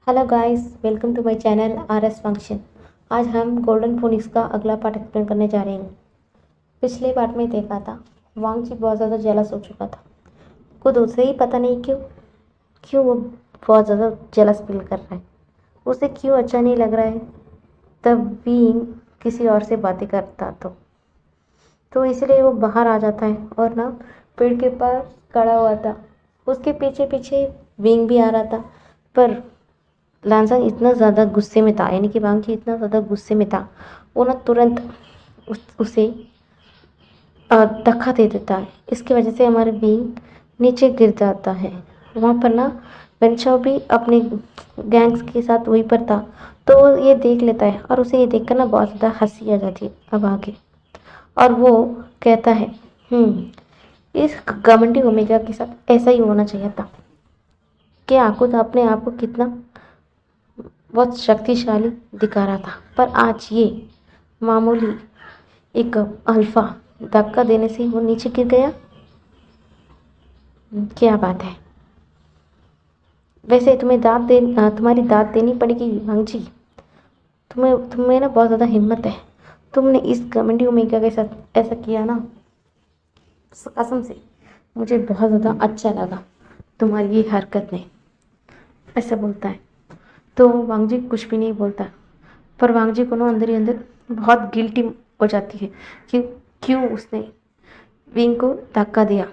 Hello guys, welcome to my channel RS function. आज हम golden phoenix का अगला पार्ट एक्सप्लेन करने जा रहे हैं। पिछले पार्ट में देखा था वांग जी बहुत ज़्यादा जेलस हो चुका था। खुद उसे ही पता नहीं क्यों वो बहुत ज़्यादा जेलस फील कर रहा है। उसे क्यों अच्छा नहीं लग रहा है तब भी किसी और से बातें करता तो इसलिए वो बाहर आ जाता है और ना पेड़ के पास खड़ा हुआ था। उसके पीछे पीछे विंग भी आ रहा था, पर लांसंग इतना ज़्यादा गुस्से में था, यानी कि वांग इतना ज़्यादा गुस्से में था, वो ना तुरंत उसे धक्का दे देता है। इसकी वजह से हमारे विंग नीचे गिर जाता है। वहाँ पर ना वेनचाओ भी अपने गैंग्स के साथ वहीं पर था, तो वो ये देख लेता है और उसे ये देखकर ना बहुत ज़्यादा हंसी आ जाती है अब आगे। और वो कहता है इस घमंडी ओमेगा के साथ ऐसा ही होना चाहिए था। क्या खुद अपने आप को कितना बहुत शक्तिशाली दिखा रहा था, पर आज ये मामूली एक अल्फा धक्का देने से वो नीचे गिर गया। क्या बात है। वैसे तुम्हारी दाद देनी पड़ेगी वांग जी। तुम्हें ना बहुत ज़्यादा हिम्मत है। तुमने इस घमंडी ओमेगा के साथ ऐसा किया ना, कसम से मुझे बहुत ज़्यादा अच्छा लगा तुम्हारी ये हरकत ने, ऐसा बोलता है। तो वांग जी कुछ भी नहीं बोलता, पर वांग जी को ना अंदर ही अंदर बहुत गिल्टी हो जाती है कि क्यों उसने विंग को धक्का दिया।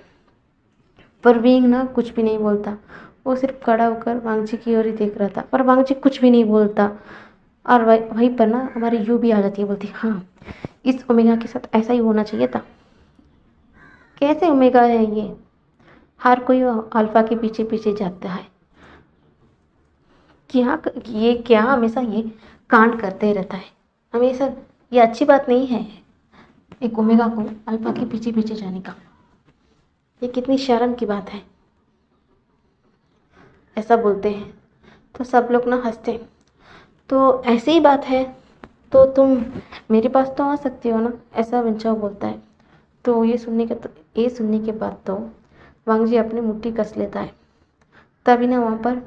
पर विंग ना कुछ भी नहीं बोलता, वो सिर्फ खड़ा होकर वांग जी की ओर ही देख रहा था, पर वांग जी कुछ भी नहीं बोलता। और वहीं पर ना हमारी यू भी आ जाती है, बोलती हाँ इस ओमेगा के साथ ऐसा ही होना चाहिए था। कैसे ओमेगा है ये, हर कोई अल्फा के पीछे पीछे जाता है। क्या हमेशा ये कांड करते रहता है हमेशा। ये अच्छी बात नहीं है एक ओमेगा को अल्फा के पीछे पीछे जाने का। ये कितनी शर्म की बात है, ऐसा बोलते हैं। तो सब लोग ना हंसते हैं। तो ऐसी ही बात है तो तुम मेरे पास तो आ सकती हो ना, ऐसा वेंचाओ बोलता है। तो ये सुनने के बाद तो वांग जी अपनी मुट्ठी कस लेता है। तभी ना वहाँ पर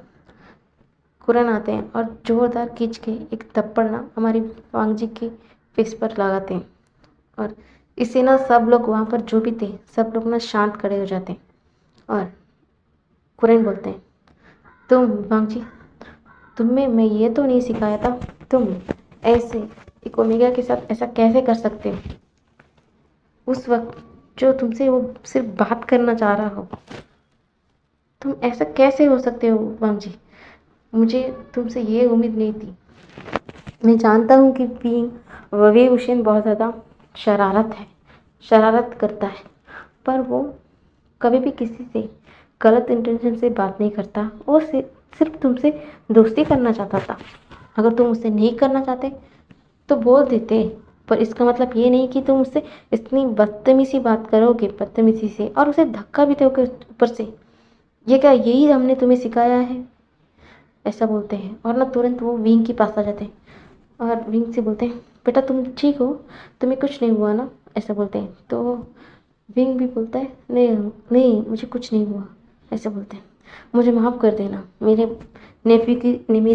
कुरन आते हैं और जोरदार खींच के एक थप्पड़ ना हमारी वांग जी के फेस पर लगाते हैं। और इससे ना सब लोग वहाँ पर जो भी थे सब लोग ना शांत खड़े हो जाते हैं। और कुरन बोलते हैं तुम वांग जी, तुम्हें मैं ये तो नहीं सिखाया था, तुम ऐसे एक ओमेगा के साथ ऐसा कैसे कर सकते हो। उस वक्त जो तुमसे वो सिर्फ बात करना चाह रहा हो, तुम ऐसा कैसे हो सकते हो वांग जी। मुझे तुमसे ये उम्मीद नहीं थी। मैं जानता हूँ कि वही हुसैन बहुत ज़्यादा शरारत करता है, पर वो कभी भी किसी से गलत इंटेंशन से बात नहीं करता। वो सिर्फ तुमसे दोस्ती करना चाहता था। अगर तुम उससे नहीं करना चाहते तो बोल देते, पर इसका मतलब ये नहीं कि तुम उससे इतनी बदतमीजी बात करोगे, बदतमीजी से, और उसे धक्का भी दोगे ऊपर से। ये क्या यही हमने तुम्हें सिखाया है, ऐसा बोलते हैं। और ना तुरंत वो विंग के पास आ जाते हैं और विंग से बोलते हैं बेटा तुम ठीक हो, तुम्हें कुछ नहीं हुआ ना, ऐसा बोलते हैं। तो विंग भी बोलता है नहीं नहीं मुझे कुछ नहीं हुआ, ऐसा बोलते हैं। मुझे माफ़ कर देना मेरी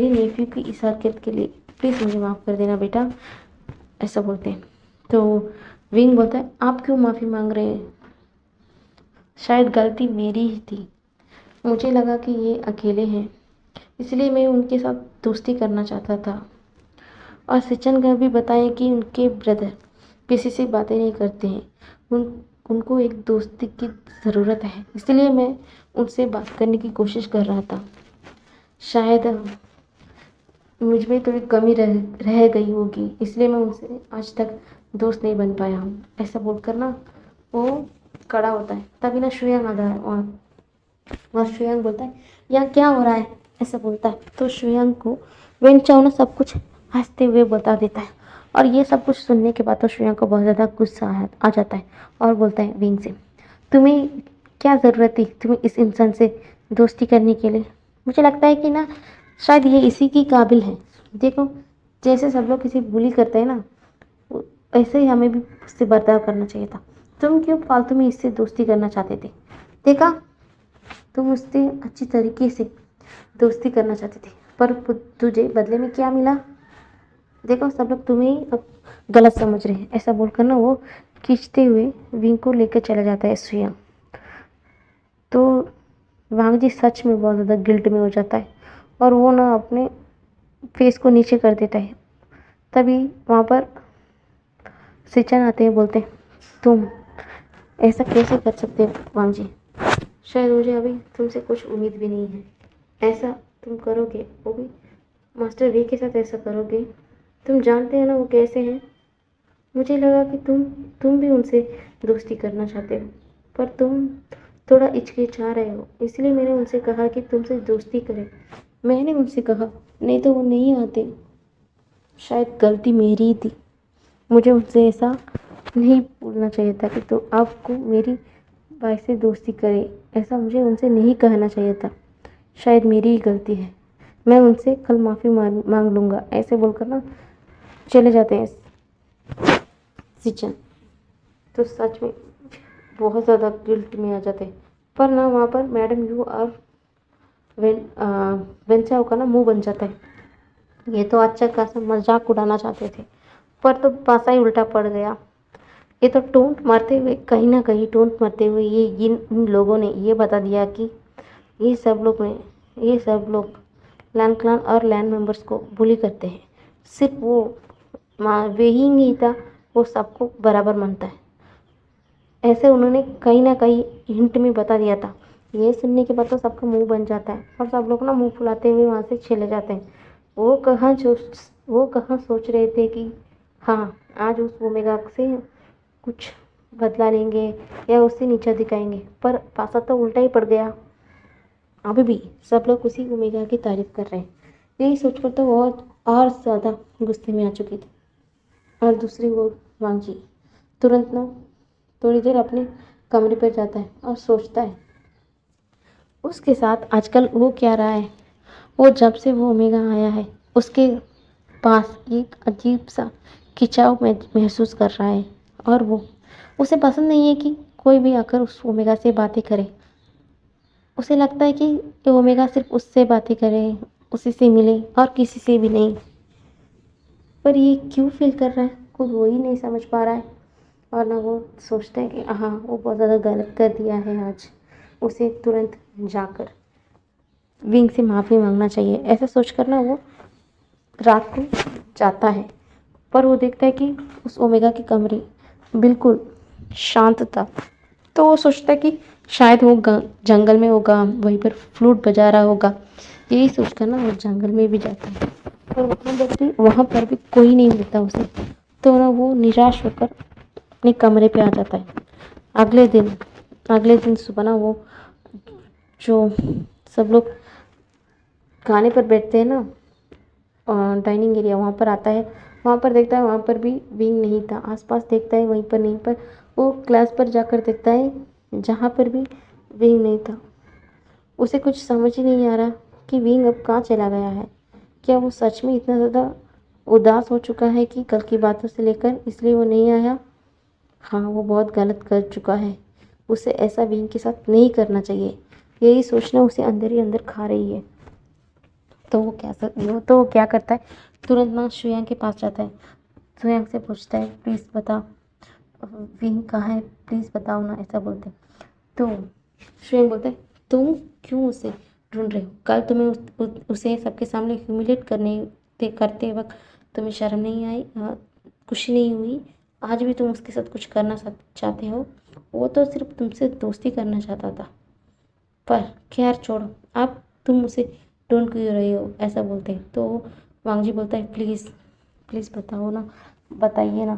नेफ्यू की इस हरकत के लिए, प्लीज़ मुझे माफ़ कर देना बेटा, ऐसा बोलते हैं। तो विंग बोलता है आप क्यों माफ़ी मांग रहे हैं, शायद गलती मेरी ही थी। मुझे लगा कि ये अकेले हैं, इसलिए मैं उनके साथ दोस्ती करना चाहता था। और सचिन का भी बताएं कि उनके ब्रदर किसी से बातें नहीं करते हैं, उनको एक दोस्ती की ज़रूरत है, इसलिए मैं उनसे बात करने की कोशिश कर रहा था। शायद मुझ में थोड़ी कमी रह गई होगी, इसलिए मैं उनसे आज तक दोस्त नहीं बन पाया हूँ, ऐसा बोलकर ना वो खड़ा होता है। तभी ना शुयांग आ जाए और शुयांग बोलता है यहाँ क्या हो रहा है, ऐसा बोलता है। तो शुयांग को वेनचाओ ना सब कुछ हंसते हुए बता देता है। और ये सब कुछ सुनने के बाद तो शुयांग को बहुत ज़्यादा गुस्सा आ जाता है और बोलता है विंग से तुम्हें क्या ज़रूरत थी तुम्हें इस इंसान से दोस्ती करने के लिए। मुझे लगता है कि ना शायद ये इसी की काबिल है। देखो जैसे सब लोग किसी बुली करते हैं ना, ऐसे ही हमें भी उससे बर्ताव करना चाहिए था। तुम क्यों फालतू में इससे दोस्ती करना चाहते थे, देखा तुम उससे अच्छी तरीके से दोस्ती करना चाहते थे, पर तुझे बदले में क्या मिला? देखो सब लोग तुम्हें ही अब गलत समझ रहे हैं। ऐसा बोलकर ना वो खींचते हुए विंग को लेकर चला जाता है सुया। तो वांग जी सच में बहुत ज़्यादा गिल्ट में हो जाता है और वो ना अपने फेस को नीचे कर देता है। तभी वहाँ पर सिचन आते हैं, बोलते हैं तुम ऐसा कैसे कर सकते हो वांग जी? शायद मुझे अभी तुमसे कुछ उम्मीद भी नहीं है। ऐसा तुम करोगे, वो भी मास्टर वे के साथ ऐसा करोगे? तुम जानते हो ना वो कैसे हैं। मुझे लगा कि तुम भी उनसे दोस्ती करना चाहते हो, पर तुम थोड़ा हिचकिचा रहे हो, इसलिए मैंने उनसे कहा कि तुमसे दोस्ती करें। मैंने उनसे कहा, नहीं तो वो नहीं आते। शायद गलती मेरी ही थी, मुझे उनसे ऐसा नहीं बोलना चाहिए था कि तो आपको मेरी भाई से दोस्ती करे। ऐसा मुझे उनसे नहीं कहना चाहिए था। शायद मेरी ही गलती है। मैं उनसे कल माफ़ी मांग लूँगा। ऐसे बोलकर ना चले जाते हैं सिचन। तो सच में बहुत ज़्यादा गिल्ट में आ जाते हैं। पर ना वहाँ पर मैडम यू और वेंचाओ का ना मुंह बन जाता है। ये तो अच्छा खासा मजाक उड़ाना चाहते थे, पर तो पासा ही उल्टा पड़ गया। ये तो टोंट मारते हुए, कहीं ना कहीं टोंट मारते हुए ये इन लोगों ने ये बता दिया कि ये सब लोग लैंड क्लान और लैंड मेंबर्स को बुली करते हैं। सिर्फ वो वे ही नहीं था, वो सबको बराबर मानता है। ऐसे उन्होंने कहीं ना कहीं हिंट में बता दिया था। ये सुनने के बाद तो सबका मुंह बन जाता है और सब लोग ना मुंह फुलाते हुए वहाँ से चले जाते हैं। वो कहाँ सोच रहे थे कि हाँ, आज उस ओमेगा से कुछ बदला लेंगे या उससे नीचा दिखाएंगे, पर पासा तो उल्टा ही पड़ गया। अभी भी सब लोग उसी ओमेगा की तारीफ कर रहे हैं। यही सोचकर तो बहुत और ज़्यादा गुस्से में आ चुकी थी। और दूसरी ओर वांगजी तुरंत ना थोड़ी देर अपने कमरे पर जाता है और सोचता है उसके साथ आजकल हो क्या रहा है। वो जब से वो ओमेगा आया है उसके पास एक अजीब सा खिंचाव महसूस कर रहा है और वो उसे पसंद नहीं है कि कोई भी आकर उस ओमेगा से बातें करे। उसे लगता है कि ये ओमेगा सिर्फ उससे बातें करे, उसी से मिले और किसी से भी नहीं। पर ये क्यों फील कर रहा है, खुद वो ही नहीं समझ पा रहा है। और ना वो सोचता है कि हाँ, वो बहुत ज़्यादा गलत कर दिया है आज, उसे तुरंत जाकर विंग से माफ़ी मांगना चाहिए। ऐसा सोचकर ना वो रात को जाता है, पर वो देखता है कि उस ओमेगा के कमरे बिल्कुल शांत था। तो वो सोचता है कि शायद वो जंगल में होगा, वहीं पर फ्लूट बजा रहा होगा। यही सोचकर ना वो जंगल में भी जाता है, पर वहाँ पर भी कोई नहीं मिलता उसे। तो ना वो निराश होकर अपने कमरे पे आ जाता है। अगले दिन सुबह ना वो जो सब लोग खाने पर बैठते हैं ना, डाइनिंग एरिया, वहाँ पर आता है। वहाँ पर देखता है, वहाँ पर भी विंग नहीं था। आसपास देखता है, वहीं पर नहीं, पर वो क्लास पर जाकर देखता है जहाँ पर भी विंग नहीं था। उसे कुछ समझ ही नहीं आ रहा कि विंग अब कहाँ चला गया है। क्या वो सच में इतना ज़्यादा उदास हो चुका है कि कल की बातों से लेकर, इसलिए वो नहीं आया? हाँ, वो बहुत गलत कर चुका है। उसे ऐसा विंग के साथ नहीं करना चाहिए। यही सोचना उसे अंदर ही अंदर खा रही है। तो वो क्या करता है, तुरंत ना शुयांग के पास जाता है। शुयांग से पूछता है, प्लीज़ बता विंग कहाँ है, प्लीज़ बताओ ना, ऐसा बोलते हैं। तो शुयांग बोलता है, तुम क्यों उसे ढूंढ रहे हो? कल तुम्हें उसे सबके सामने ह्यूमिलेट करते वक्त तुम्हें शर्म नहीं आई, खुशी नहीं हुई? आज भी तुम उसके साथ कुछ करना चाहते हो? वो तो सिर्फ तुमसे दोस्ती करना चाहता था। पर खैर छोड़ो, अब तुम उसे ढूंढ क्यों रही हो, ऐसा बोलते हैं। तो वांगजी बोलता है, प्लीज़ प्लीज़ बताओ ना, बताइए ना,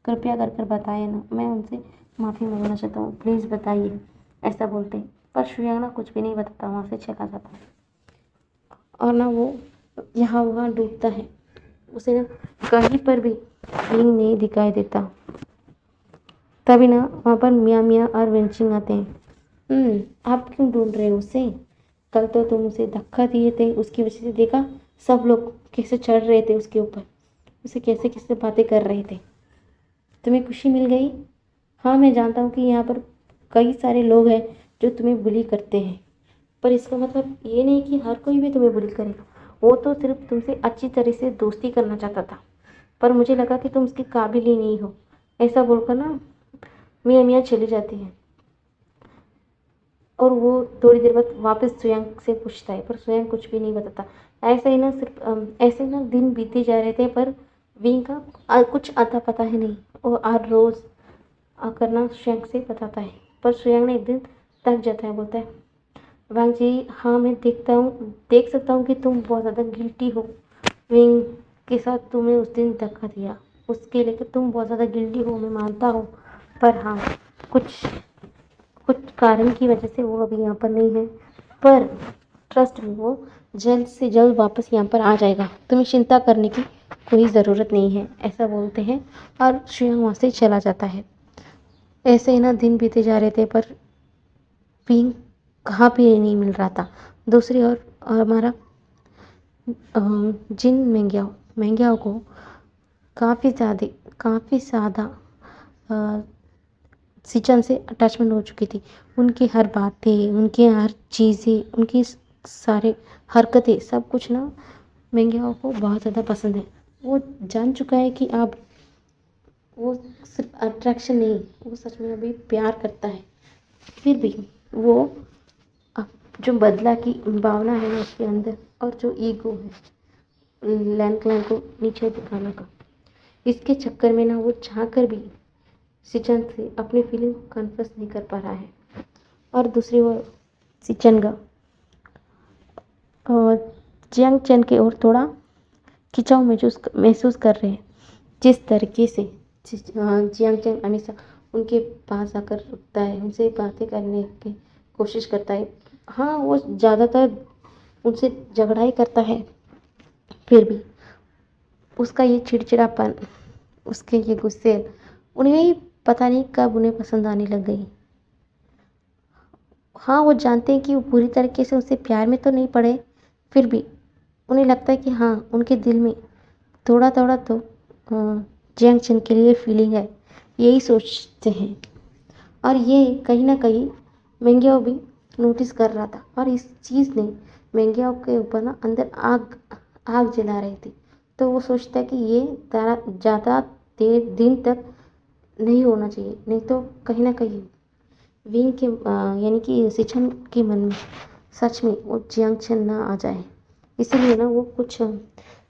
कृपया कर कर बताइए ना, मैं उनसे माफ़ी मांगना चाहता हूँ, प्लीज़ बताइए, ऐसा बोलते हैं। पर शुयांग ना कुछ भी नहीं बताता, वहाँ से चला जाता है। और ना वो यहाँ वहाँ डूबता है। उसे ना कहीं पर भी विंग नहीं दिखाई देता। तभी ना वहाँ पर मियाँ और वेंचिंग आते हैं। आप क्यों ढूंढ रहे हो उसे? कल तो तुम उसे धक्का दिए थे, उसकी वजह से देखा सब लोग कैसे चढ़ रहे थे उसके ऊपर, उसे कैसे कैसे बातें कर रहे थे। तुम्हें खुशी मिल गई? हाँ, मैं जानता हूँ कि यहाँ पर कई सारे लोग हैं जो तुम्हें बुली करते हैं, पर इसका मतलब ये नहीं कि हर कोई भी तुम्हें बुली करे। वो तो सिर्फ तुमसे अच्छी तरह से दोस्ती करना चाहता था, पर मुझे लगा कि तुम उसके काबिल ही नहीं हो। ऐसा बोलकर ना मियाँ मियाँ चली जाती है और वो थोड़ी देर बाद वापस सुयांग से पूछता है, पर सुयांग कुछ भी नहीं बताता। ऐसे ही ना ऐसे ही ना दिन बीते जा रहे थे, पर विंग का कुछ आता पता ही नहीं। वो हर रोज़ आकर ना सुयांग से बताता है, पर सुयांग ने एक दिन थक जाता है, बोलता है, वांग जी हाँ मैं देख सकता हूँ कि तुम बहुत ज़्यादा गिल्टी हो। विंग के साथ तुम्हें उस दिन धक्का दिया, उसके लेकर तुम बहुत ज़्यादा गिल्टी हो, मैं मानता हूँ। पर हाँ, कुछ कुछ कारण की वजह से वो अभी यहाँ पर नहीं है, पर ट्रस्ट में वो जल्द से जल्द वापस यहाँ पर आ जाएगा, तुम्हें चिंता करने की कोई ज़रूरत नहीं है, ऐसा बोलते हैं। और सुयांग वहाँ से चला जाता है। ऐसे ही ना दिन बीते जा रहे थे, पर पिंक कहाँ पे नहीं मिल रहा था। दूसरी ओर हमारा जिन मेंग्याओ को काफ़ी ज़्यादा सिचन से अटैचमेंट हो चुकी थी। उनकी हर बातें, उनकी हर चीज़ें, उनकी सारे हरकतें, सब कुछ ना मेंग्याओ को बहुत ज़्यादा पसंद है। वो जान चुका है कि अब वो सिर्फ अट्रैक्शन नहीं, वो सच में अभी प्यार करता है। फिर भी वो अब जो बदला की भावना है ना उसके अंदर, और जो ईगो है लैन क्लैन को नीचे दिखाने का, इसके चक्कर में ना वो चाहकर भी सिचन से अपनी फीलिंग कन्फेस नहीं कर पा रहा है। और दूसरी ओर सिचन का जियांग चैन की ओर थोड़ा खिंचाव महसूस कर रहे हैं। जिस तरीके से जियांग चैन हमेशा उनके पास आकर रुकता है, उनसे बातें करने की कोशिश करता है। हाँ, वो ज़्यादातर उनसे झगड़ा ही करता है, फिर भी उसका ये चिड़चिड़ापन, उसके ये गुस्से उन्हें पता नहीं कब उन्हें पसंद आने लग गई। हाँ, वो जानते हैं कि वो पूरी तरीके से उससे प्यार में तो नहीं पड़े, फिर भी उन्हें लगता है कि हाँ, उनके दिल में थोड़ा थोड़ा तो जियांग चैन के लिए फीलिंग है, यही सोचते हैं। और ये कहीं ना कहीं मेंग्याओ भी नोटिस कर रहा था, और इस चीज़ ने मेंग्याओ के ऊपर ना अंदर आग आग जला रही थी। तो वो सोचता है कि ये ज़्यादा देर दिन तक नहीं होना चाहिए, नहीं तो कहीं ना कहीं विंग के यानी कि सिचन के मन में सच में वो जियांग चैन ना आ जाए। इसीलिए ना वो कुछ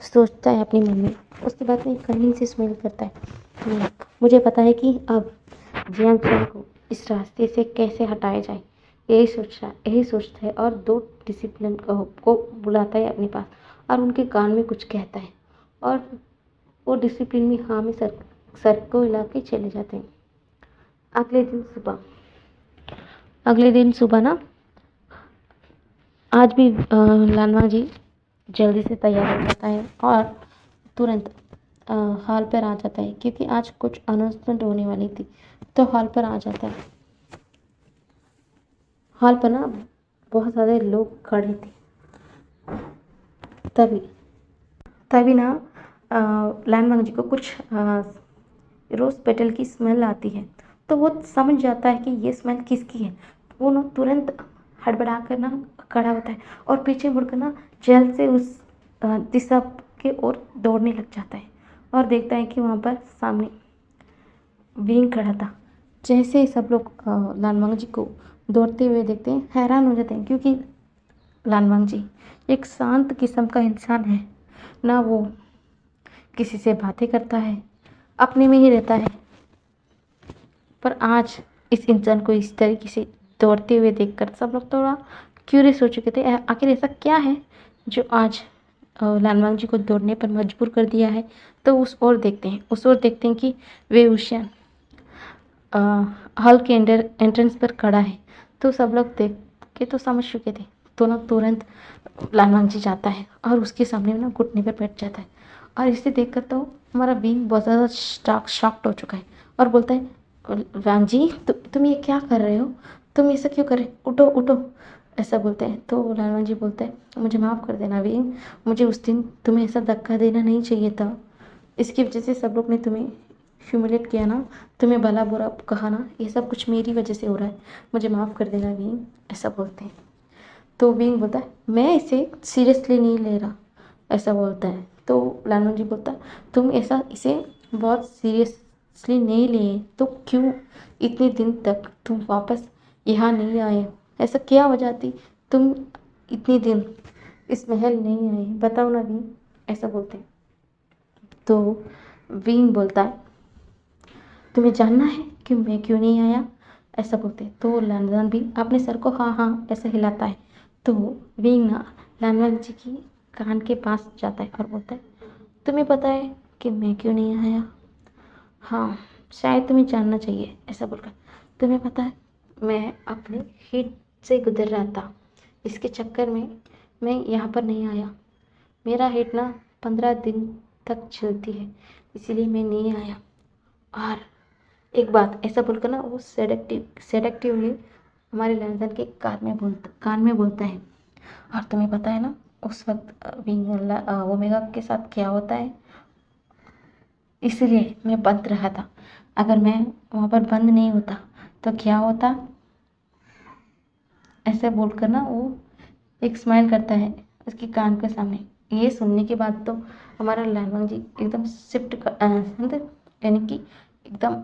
सोचता है अपने मन में। उसके बाद में कहीं से स्मेल करता है, मुझे पता है कि अब जियांग चैन को इस रास्ते से कैसे हटाया जाए, यही सोचता है। और दो डिसिप्लिन को बुलाता है अपने पास, और उनके कान में कुछ कहता है, और वो डिसिप्लिन में हाँ में सर को हिला के चले जाते हैं। अगले दिन सुबह ना आज भी लानवा जी जल्दी से तैयार हो जाता है और तुरंत हॉल पर आ जाता है, क्योंकि आज कुछ अनाउंसमेंट होने वाली थी, तो हॉल पर आ जाता है। हॉल पर ना बहुत सारे लोग खड़े थे। तभी ना लानवांग जी को कुछ रोज़ पेटल की स्मेल आती है, तो वो समझ जाता है कि ये स्मेल किसकी है। वो ना तुरंत हड़बड़ा कर ना खड़ा होता है और पीछे मुड़कर ना जल्द से उस दिशा के ओर दौड़ने लग जाता है, और देखता है कि वहाँ पर सामने विंग खड़ा था। जैसे ही सब लोग लानवांग जी को दौड़ते हुए देखते हैं, हैरान हो जाते हैं, क्योंकि लानवांग जी एक शांत किस्म का इंसान है ना, वो किसी से बातें करता है, अपने में ही रहता है। पर आज इस इंसान को इस तरीके से दौड़ते हुए देखकर सब लोग थोड़ा क्यूरियस हो चुके थे, आखिर ऐसा क्या है जो आज लानवांग जी को दौड़ने पर मजबूर कर दिया है। तो उस ओर देखते हैं कि वे उशियन हॉल के एंट्रेंस पर खड़ा है। तो सब लोग देख के तो समझ चुके थे, तो ना तुरंत लानवांग जी जाता है और उसके सामने ना घुटने पर बैठ जाता है। और इसे देखकर तो हमारा विंग बहुत ज़्यादा शॉक्ड हो चुका है और बोलता है, वांग जी तुम ये क्या कर रहे हो, तुम ऐसा क्यों कर रहे, उठो उठो, ऐसा बोलते हैं। तो लानवांग जी बोलता है, मुझे माफ़ कर देना विंग, मुझे उस दिन तुम्हें ऐसा धक्का देना नहीं चाहिए था, इसकी वजह से सब लोग ने तुम्हें ह्यूमिलेट किया ना, तुम्हें भला बुरा कहा ना, ये सब कुछ मेरी वजह से हो रहा है, मुझे माफ़ कर देना विंग, ऐसा बोलते हैं। तो विंग बोलता है, मैं इसे सीरियसली नहीं ले रहा, ऐसा बोलता है। तो लालू जी बोलता है तुम ऐसा इसे बहुत सीरियसली नहीं लिए तो क्यों इतने दिन तक तुम वापस यहाँ नहीं आए? ऐसा क्या वजह थी तुम इतने दिन इस महल नहीं आए, बताओ ना भी, ऐसा बोलते हैं। तो विंग बोलता है तुम्हें जानना है कि मैं क्यों नहीं आया, ऐसा बोलते हैं। तो लैंडन भी अपने सर को हाँ हाँ ऐसा हिलाता है। तो विंग ना लैंडन जी की कान के पास जाता है और बोलता है तुम्हें पता है कि मैं क्यों नहीं आया? हाँ, शायद तुम्हें जानना चाहिए, ऐसा बोलकर। तुम्हें पता है मैं अपने हिट से गुजर रहा था, इसके चक्कर में मैं यहाँ पर नहीं आया। मेरा हिट ना 15 दिन तक चलती है, इसीलिए मैं नहीं आया। और एक बात, ऐसा बोलकर ना वो सेडेक्टिवली हमारे लैंडन के कान में बोलता है। और तुम्हें पता है ना उस वक्त ओमेगा के साथ क्या होता है? इसलिए मैं बंद रहा था। अगर मैं वहाँ पर बंद नहीं होता तो क्या होता? ऐसे बोलकर ना वो एक स्माइल करता है उसके कान के सामने। ये सुनने के बाद तो हमारा लालवांग जी एकदम मतलब यानी कि एकदम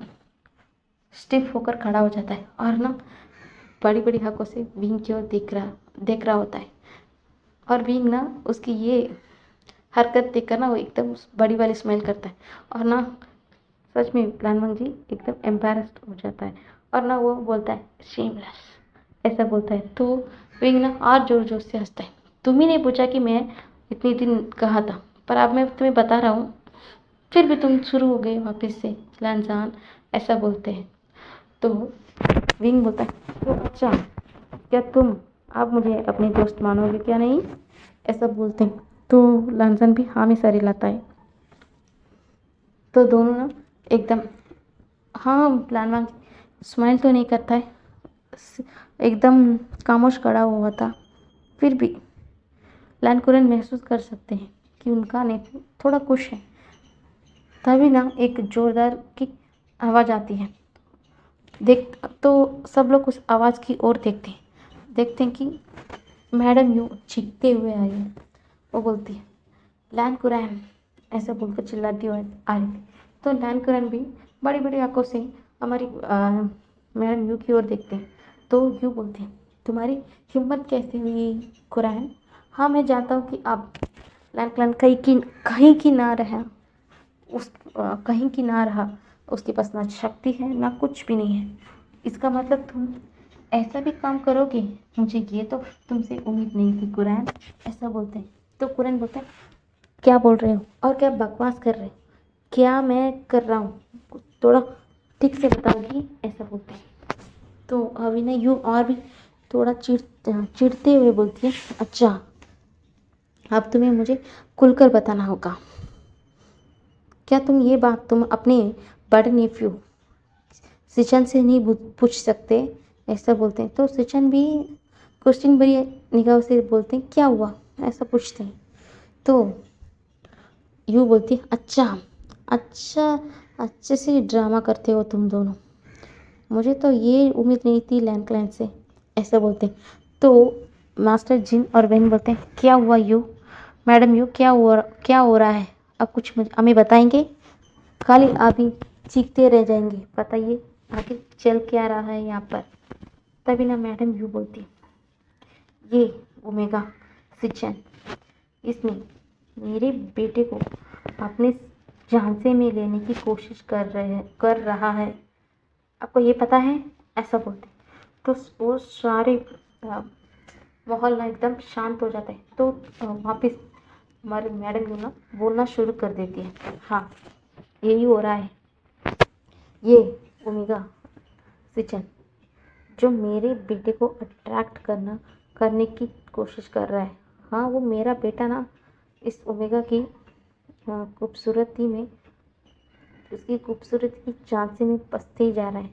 स्टिफ होकर खड़ा हो जाता है और ना बड़ी बड़ी आंखों से विंग की ओर देख रहा होता है। और विंग ना उसकी ये हरकत देखकर ना वो एकदम बड़ी वाली स्माइल करता है। और ना सच में लालवांग जी एकदम एम्बैरेस्ड हो जाता है और ना वो बोलता है शेमलेस, ऐसा बोलता है। तो विंग ना और जोर जोर से हंसता है। तुम ही नहीं पूछा कि मैं इतने दिन कहा था, पर अब मैं तुम्हें बता रहा हूँ, फिर भी तुम शुरू हो गए वापस से लैंजान, ऐसा बोलते हैं। तो विंग बोलता है तो अच्छा, क्या तुम आप मुझे अपने दोस्त मानोगे क्या नहीं, ऐसा बोलते हैं। तो लैंजान भी हाँ में सर हिलाता है। तो दोनों ना एकदम हाँ प्लान वान स्माइल तो नहीं करता है, एकदम खामोश खड़ा हुआ था। फिर भी लैनकुरन महसूस कर सकते हैं कि उनका नेत्र थोड़ा खुश है। तभी ना एक जोरदार की आवाज़ आती है। देख तो सब लोग उस आवाज़ की ओर देखते हैं कि मैडम यूँ चीखते हुए आई है। वो बोलती है लैनकुरैन, ऐसा बोलकर चिल्लाती हुई आ रही थी। तो लैनकुरैन भी बड़ी बड़ी आंखों से हमारी मैडम यू की ओर देखते हैं। तो यू बोलते हैं तुम्हारी हिम्मत कैसे हुई कुरैन? हाँ मैं जानता हूँ कि आप लैनकुरैन कहीं की ना रहा कहीं की ना रहा, उसके पास ना शक्ति है ना कुछ भी नहीं है। इसका मतलब तुम ऐसा भी काम करोगे, मुझे ये तो तुमसे उम्मीद नहीं थी कुरैन, ऐसा बोलते हैं। तो कुरैन बोलता है क्या बोल रहे हो और क्या बकवास कर रहे हो, क्या मैं कर रहा हूँ थोड़ा ठीक से बताओगी, ऐसा बोलते हैं। तो अविना यूँ और भी थोड़ा चिढ़ते हुए बोलती है अच्छा अब तुम्हें मुझे खुलकर बताना होगा। क्या ये बात तुम अपने बड़े नेफ्यू सिचन से नहीं पूछ सकते, ऐसा बोलते हैं। तो सिचन भी क्वेश्चन भरी निगाह से बोलते हैं क्या हुआ, ऐसा पूछते हैं। तो यूँ बोलती है अच्छा अच्छा अच्छे से ड्रामा करते हो तुम दोनों, मुझे तो ये उम्मीद नहीं थी लैंड से, ऐसा बोलते हैं। तो मास्टर जिन और वेन बोलते हैं क्या हुआ यू मैडम, यू क्या हो रहा है, अब कुछ हमें बताएंगे, खाली आप ही चीखते रह जाएंगे, बताइए आगे चल क्या रहा है यहाँ पर। तभी ना मैडम यू बोलती है ये ओमेगा सिचन इसने मेरे बेटे को अपने झांसे में लेने की कोशिश कर रहा है, आपको ये पता है, ऐसा बोलते। तो वो सारे माहौल ना एकदम शांत हो जाता है। तो वापस हमारे मैडम जो ना बोलना शुरू कर देती है हाँ यही हो रहा है, ये ओमेगा सिचन जो मेरे बेटे को अट्रैक्ट करने की कोशिश कर रहा है। हाँ वो मेरा बेटा ना इस ओमेगा की खूबसूरती में उसकी खूबसूरती की झांसे में बसते ही जा रहा है,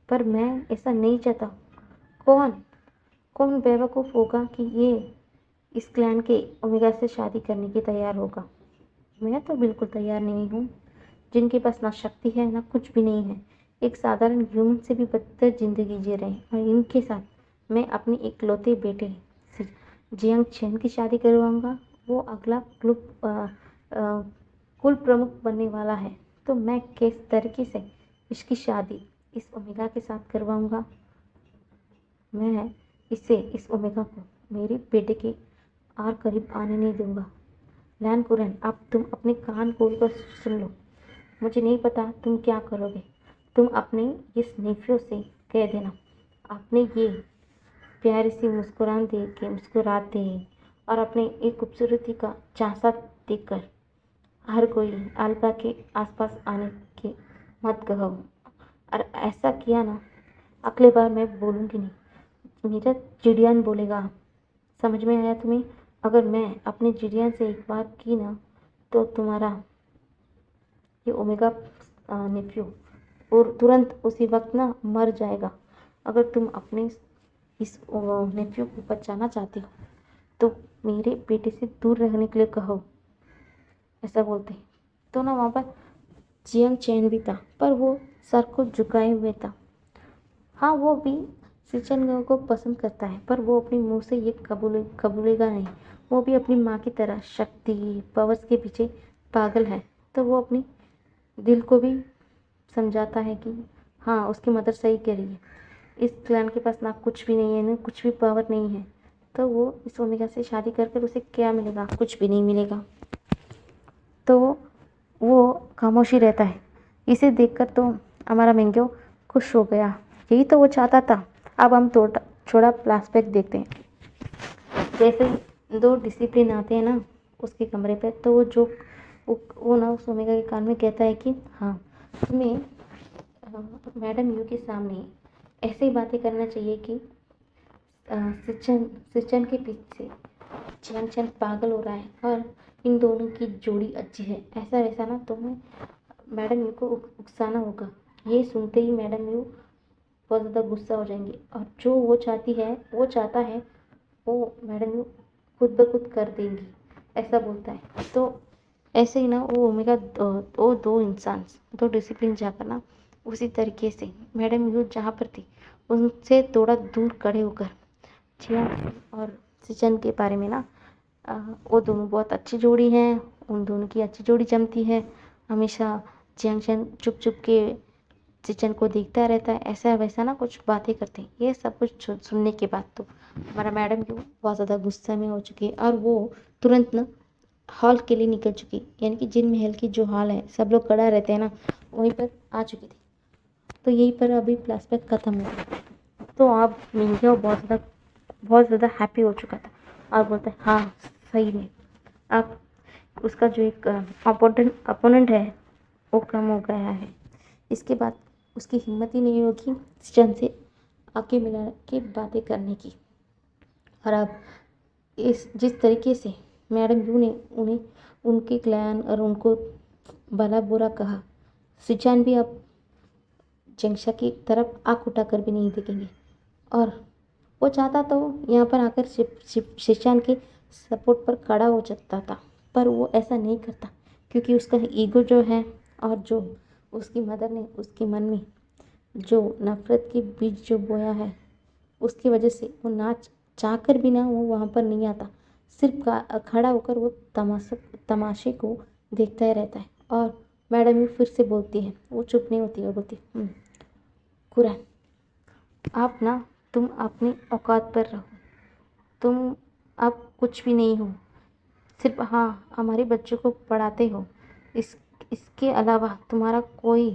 पर मैं ऐसा नहीं चाहता। कौन बेवकूफ़ होगा कि ये इस क्लैन के ओमेगा से शादी करने की तैयार होगा? मैं तो बिल्कुल तैयार नहीं हूँ, जिनके पास ना शक्ति है ना कुछ भी नहीं है, एक साधारण ह्यूमन से भी बदतर ज़िंदगी जी रहे हैं, और इनके साथ मैं अपने इकलौते बेटे जियांग चेन की शादी करवाऊंगा, वो अगला कुल प्रमुख बनने वाला है, तो मैं किस तरीके से इसकी शादी इस ओमेगा के साथ करवाऊंगा। मैं इस ओमेगा को मेरे बेटे के और करीब आने नहीं दूंगा। लैन कुरन, अब तुम अपने कान खोल कर सुन लो। मुझे नहीं पता तुम क्या करोगे। तुम अपने इस नेफ्यू से कह देना, अपने ये प्यारी सी मुस्कुराते और अपने एक खूबसूरती का झांसा देखकर हर कोई अलका के आसपास आने के मत कहो। और ऐसा किया ना, अगली बार मैं बोलूँगी नहीं, मेरा चिड़ियान बोलेगा। समझ में आया तुम्हें? अगर मैं अपने चिड़ियान से एक बार की ना, तो तुम्हारा ये ओमेगा नेफ्यू और तुरंत उसी वक्त ना मर जाएगा। अगर तुम अपने इस नेफ्यू को बचाना चाहते हो तो मेरे बेटे से दूर रहने के लिए कहो। ऐसा बोलते तो ना वहाँ पर जियांग चैन भी था, पर वो सर को झुकाए हुए था। हाँ, वो भी सिचन को पसंद करता है, पर वो अपने मुंह से ये कबूलेगा नहीं। वो भी अपनी माँ की तरह शक्ति पावर्स के पीछे पागल है। तो वो अपनी दिल को भी समझाता है कि हाँ, उसकी मदर सही कह रही है। इस क्लैन के पास ना कुछ भी नहीं है, ना कुछ भी पावर नहीं है। तो वो इस ओमेगा से शादी कर उसे क्या मिलेगा? कुछ भी नहीं मिलेगा। तो वो खामोशी रहता है। इसे देखकर तो हमारा मैंगो खुश हो गया। यही तो वो चाहता था। अब हम थोड़ा फ्लैशबैक देखते हैं। जैसे ही 2 डिसिप्लिन आते हैं ना उसके कमरे पे, तो वो ना उस ओमेगा के कान में कहता है कि हाँ, तुम्हें मैडम यू के सामने ऐसे ही बातें करना चाहिए कि सिचन के पीछे चैन पागल हो रहा है और इन दोनों की जोड़ी अच्छी है। ऐसा वैसा ना तुम्हें मैडम यू को उकसाना होगा। ये सुनते ही मैडम यू बहुत ज़्यादा गुस्सा हो जाएंगी और जो वो चाहता है वो मैडम यू खुद ब खुद कर देंगी। ऐसा बोलता है। तो ऐसे ही ना वो ओमेगा वो 2 इंसान 2 डिसिप्लिन जाकर ना उसी तरीके से मैडम यू जहाँ पर थी उनसे थोड़ा दूर खड़े होकर जिया और सिचन के बारे में ना वो दोनों बहुत अच्छी जोड़ी हैं। उन दोनों की अच्छी जोड़ी जमती है। हमेशा जियांगशन चुप चुप के सिचन को देखता रहता है। ऐसा वैसा ना कुछ बातें करते हैं। ये सब कुछ सुनने के बाद तो हमारा मैडम क्यों बहुत ज़्यादा गुस्सा में हो चुकी है और वो तुरंत ना हॉल के लिए निकल चुकी, यानी कि जिन महल की जो हॉल है सब लोग खड़ा रहते हैं ना, वहीं पर आ चुकी थी। तो यहीं पर अभी फ्लैशबैक खत्म हो गया। तो अब मिंगो बहुत ज़्यादा हैप्पी हो चुका था और बोलता है हाँ, सही में अब उसका जो एक अपोनेंट है वो कम हो गया है। इसके बाद उसकी हिम्मत ही नहीं होगी चंद से आके मिला के बातें करने की। और अब इस जिस तरीके से मैडम यू ने उन्हें उनके क्लैन और उनको भला बुरा कहा, सिचान भी अब जंगशा की तरफ आँख उठाकर भी नहीं देखेंगे। और वो चाहता तो यहाँ पर आकर सिचान के सपोर्ट पर खड़ा हो सकता था, पर वो ऐसा नहीं करता क्योंकि उसका ईगो जो है और जो उसकी मदर ने उसके मन में जो नफ़रत के बीज जो बोया है उसकी वजह से वो ना चाहकर भी ना वो वहाँ पर नहीं आता। सिर्फ खड़ा होकर वो तमाशे को देखता ही रहता है। और मैडम भी फिर से बोलती है, वो चुप नहीं होती और बोलती कुरान, आप ना तुम अपनी औकात पर रहो। तुम अब कुछ भी नहीं हो, सिर्फ हाँ हमारे बच्चों को पढ़ाते हो। इसके अलावा तुम्हारा कोई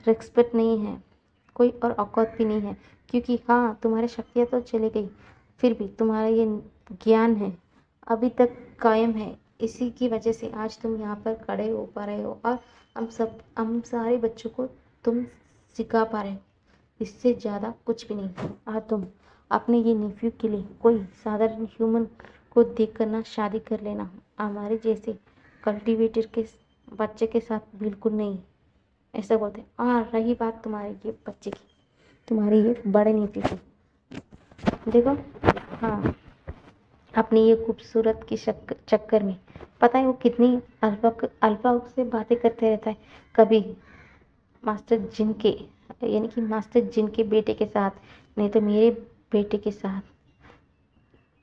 रिस्पेक्ट नहीं है, कोई और औकात भी नहीं है। क्योंकि हाँ, तुम्हारी शक्तियाँ तो चली गई, फिर भी तुम्हारा ये ज्ञान है अभी तक कायम है। इसी की वजह से आज तुम यहाँ पर खड़े हो पा रहे हो और हम सारे बच्चों को तुम सिखा पा रहे हो। इससे ज़्यादा कुछ भी नहीं। और तुम अपने ये नेफ्यू के लिए कोई साधारण ह्यूमन को देख कर ना शादी कर लेना, हमारे जैसे कल्टिवेटर के बच्चे के साथ बिल्कुल नहीं। ऐसा बोलते हैं। और रही बात तुम्हारे ये बच्चे की, तुम्हारी ये बड़े नेफ्यू की, देखो हाँ, अपनी ये खूबसूरत के चक्कर में पता है वो कितनी अल्फा से बातें करते रहता है। कभी मास्टर जिन के यानी कि मास्टर जिन के बेटे के साथ, नहीं तो मेरे बेटे के साथ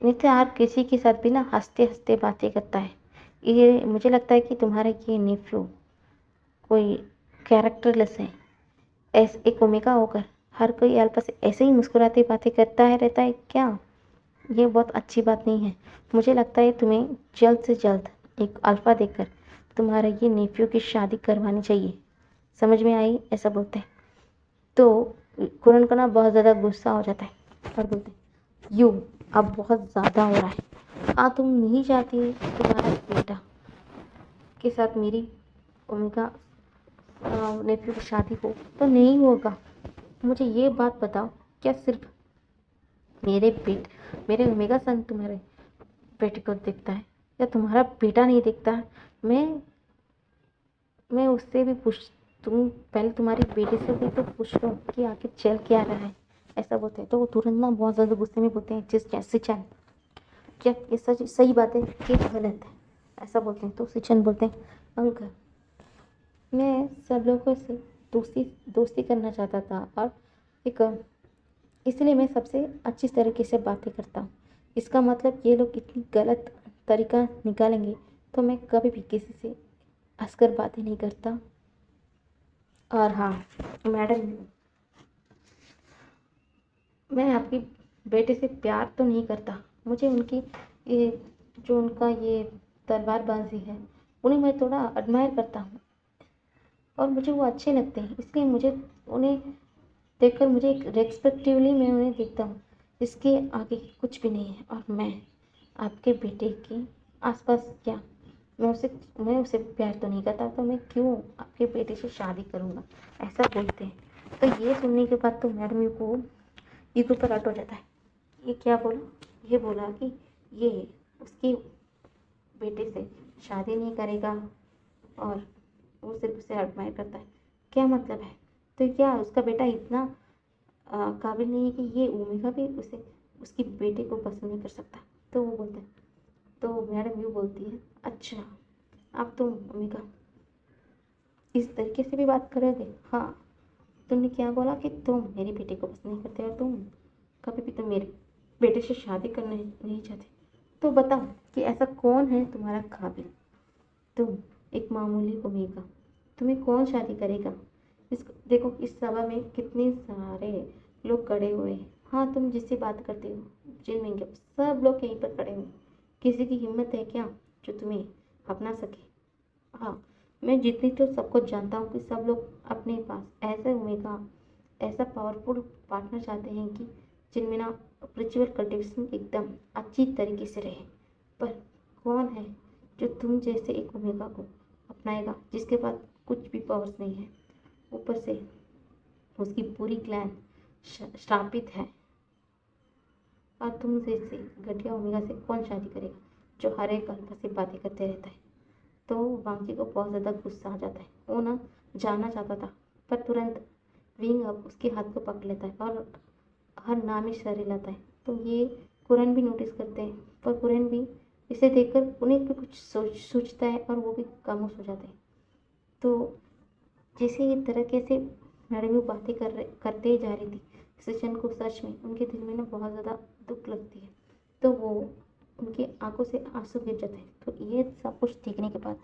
नित्य हर किसी के साथ भी ना हंसते हंसते बातें करता है। ये मुझे लगता है कि तुम्हारा ये नेफ्यू कोई कैरेक्टरलेस है। ऐसे एक ओमेगा होकर हर कोई अल्फा से ऐसे ही मुस्कुराते बातें करता है रहता है क्या? ये बहुत अच्छी बात नहीं है। मुझे लगता है तुम्हें जल्द से जल्द एक अल्फा देकर तुम्हारा ये नेफ्यू की शादी करवानी चाहिए। समझ में आई? ऐसा बोलते हैं। तो कुरन को ना बहुत ज़्यादा गुस्सा हो जाता है और बोलते हैं यू अब बहुत ज़्यादा हो रहा है। तुम नहीं चाहती तुम्हारा बेटा के साथ मेरी ओमेगा नेफ्यू की शादी हो तो नहीं होगा। मुझे ये बात बताओ, क्या सिर्फ मेरे ओमेगा सन तुम्हारे बेटे को देखता है या तुम्हारा बेटा नहीं देखता? मैं मैं उससे भी पूछ तुम पहले तुम्हारी बेटी से भी तो पूछ लो कि आखिर चल क्या रहा है। ऐसा बोलते हैं तो वो तुरंत ना बहुत ज़्यादा गुस्से में बोलते हैं सिचन क्या ये सच सही बात है कि गलत है? ऐसा बोलते हैं तो सिचन बोलते हैं अंकल मैं सब लोगों से दोस्ती दोस्ती करना चाहता था और एक इसलिए मैं सबसे अच्छी तरीके से बातें करता हूँ। इसका मतलब ये लोग इतनी गलत तरीका निकालेंगे तो मैं कभी भी किसी से हंसकर बातें नहीं करता। और हाँ मैडम, मैं आपकी बेटे से प्यार तो नहीं करता। मुझे उनकी ये जो उनका ये तलवारबाजी है उन्हें मैं थोड़ा एडमायर करता हूँ और मुझे वो अच्छे लगते हैं, इसलिए मुझे उन्हें देखकर मुझे एक रेस्पेक्टिवली मैं उन्हें देखता हूँ। इसके आगे कुछ भी नहीं है। और मैं आपके बेटे के आसपास क्या मैं उसे प्यार तो नहीं करता तो मैं क्यों आपके बेटे से शादी करूँगा? ऐसा बोलते हैं। तो ये सुनने के बाद तो मैडम को ईगो पर अट हो जाता है। ये क्या बोला? ये बोला कि ये उसके बेटे से शादी नहीं करेगा और वो सिर्फ उसे एडमायर करता है। क्या मतलब है? तो क्या उसका बेटा इतना काबिल नहीं है कि ये ओमेगा भी उसे उसकी बेटे को पसंद नहीं कर सकता? तो वो बोलते हैं तो मैडम यूँ बोलती है अच्छा आप तो ओमेगा इस तरीके से भी बात करोगे? हाँ तुमने क्या बोला कि तुम मेरी बेटे को पसंद नहीं करते और तुम कभी भी तुम मेरे बेटे से शादी करना नहीं चाहते। तो बताओ कि ऐसा कौन है तुम्हारा काबिल? तुम एक मामूली ओमेगा, तुम्हें कौन शादी करेगा? इस देखो इस सभा में कितने सारे लोग खड़े हुए हैं। हाँ तुम जिससे बात करते हो जिन में सब लोग यहीं पर खड़े हुए। किसी की हिम्मत है क्या जो तुम्हें अपना सके? हाँ मैं जितनी तो सबको जानता हूँ कि सब लोग अपने पास ऐसे ओमेगा ऐसा पावरफुल पार्टनर चाहते हैं कि जिनमें ना स्पिरिचुअल कल्टिवेशन एकदम अच्छी तरीके से रहे। पर कौन है जो तुम जैसे एक ओमेगा को अपनाएगा जिसके पास कुछ भी पावर्स नहीं है, ऊपर से उसकी पूरी क्लैन श्रापित है? और तुम जैसे घटिया ओमेगा से कौन शादी करेगा जो हर एक अल्फा से बातें करते रहता है? तो वांगची को बहुत ज़्यादा गुस्सा आ जाता है। वो ना जानना चाहता था पर तुरंत विंग अब उसके हाथ को पकड़ लेता है और हर नाम ही सर हिलाता है। तो ये कुरन भी नोटिस करते हैं पर कुरन भी इसे देखकर उन्हें भी कुछ सोचता है और वो भी खामोश हो जाते हैं। तो जैसे ये तरीके से मैडम बातें करते जा रही थी सचिन को सच में उनके दिल में ना बहुत ज़्यादा दुख लगती है। तो वो उनकी आंखों से आंसू गिर जाते हैं। तो ये सब कुछ देखने के बाद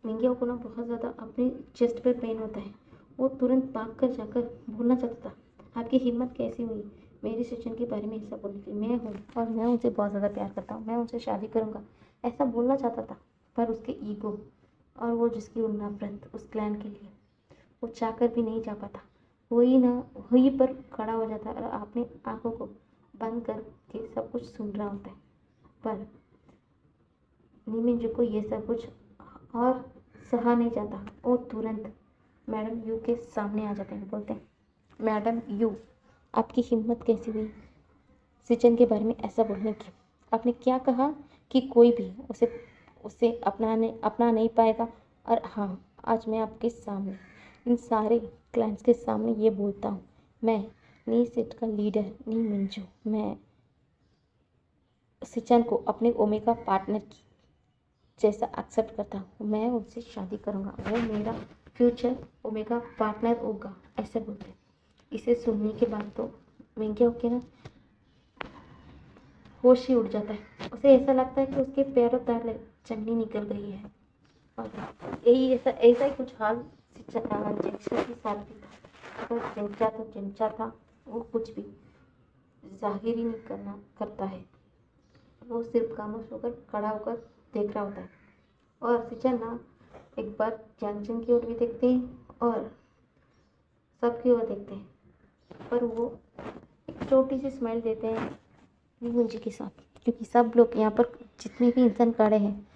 मिंगिया को ना बहुत ज़्यादा अपने चेस्ट पे पेन होता है। वो तुरंत भाग कर जाकर बोलना चाहता था आपकी हिम्मत कैसे हुई मेरी सचिन के बारे में ऐसा बोलने की? मैं हूँ और मैं उनसे बहुत ज़्यादा प्यार करता हूँ, मैं उनसे शादी करूँगा ऐसा बोलना चाहता था। पर उसके ईगो और वो जिसकी वो नफरत उस क्लैन के लिए वो चाहकर भी नहीं जा पाता। वही पर खड़ा हो जाता है और अपनी आंखों को बंद करके सब कुछ सुन रहा होता है। पर निमिंजो को ये सब कुछ और सहा नहीं जाता। वो तुरंत मैडम यू के सामने आ जाते हैं। बोलते हैं मैडम यू आपकी हिम्मत कैसी हुई सिचन के बारे में ऐसा बोलने की? आपने क्या कहा कि कोई भी उसे उसे अपना नहीं पाएगा? और हाँ आज मैं आपके सामने इन सारे क्लाइंट्स के सामने ये बोलता हूँ मैं नी सेट का लीडर नी मिंजू मैं सिचन को अपने ओमेगा पार्टनर की जैसा एक्सेप्ट करता हूँ। मैं उनसे शादी करूँगा, वो मेरा फ्यूचर ओमेगा पार्टनर होगा ऐसे बोलते हैं। इसे सुनने के बाद तो मिंगे होके ना होश ही उड़ जाता है। उसे ऐसा लगता है कि उसके पैरों तले चन्नी निकल गई है। और यही ऐसा ऐसा ही कुछ हाल जिनसा के साथ भी था। तो जिनचा था वो कुछ भी जाहिर ही नहीं करता है। वो सिर्फ खामोश होकर खड़ा होकर देख रहा होता है। और सिचन ना एक बार जानचन की ओर भी देखते हैं और सबकी ओर देखते हैं, पर वो एक छोटी सी स्माइल देते हैं नीमू जी के साथ, क्योंकि सब लोग यहाँ पर जितने भी इंसान खड़े हैं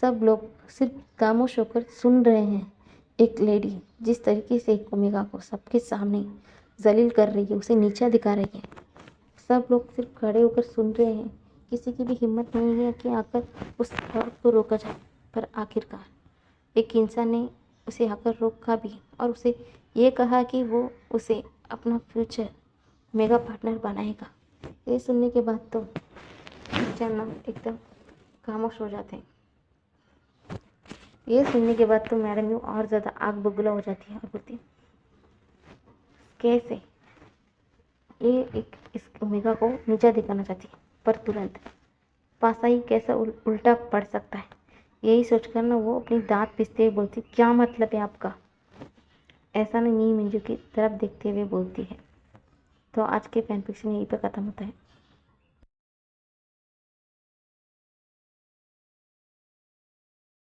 सब लोग सिर्फ खामोश होकर सुन रहे हैं। एक लेडी जिस तरीके से ओमेगा को सबके सामने जलील कर रही है, उसे नीचा दिखा रही है, सब लोग सिर्फ खड़े होकर सुन रहे हैं। किसी की भी हिम्मत नहीं है कि आकर उस औरत को रोका जाए, पर आखिरकार एक इंसान ने उसे आकर रोका भी और उसे ये कहा कि वो उसे अपना फ्यूचर मेगा पार्टनर बनाएगा। ये सुनने के बाद तो चन्ना एकदम खामोश हो जाते हैं। ये सुनने के बाद तो मैडम यू और ज़्यादा आग बबूला हो जाती है और बोलती है, कैसे ये एक इस ओमेगा को नीचा दिखाना चाहती है, पर तुरंत पासा ही कैसा उल्टा पड़ सकता है। यही सोचकर ना वो अपनी दांत पीसते हुए बोलती, क्या मतलब है आपका? ऐसा नहीं, मंजू की तरफ देखते हुए बोलती है। तो आज के फैन फिक्शन यहीं पर ख़त्म होता है।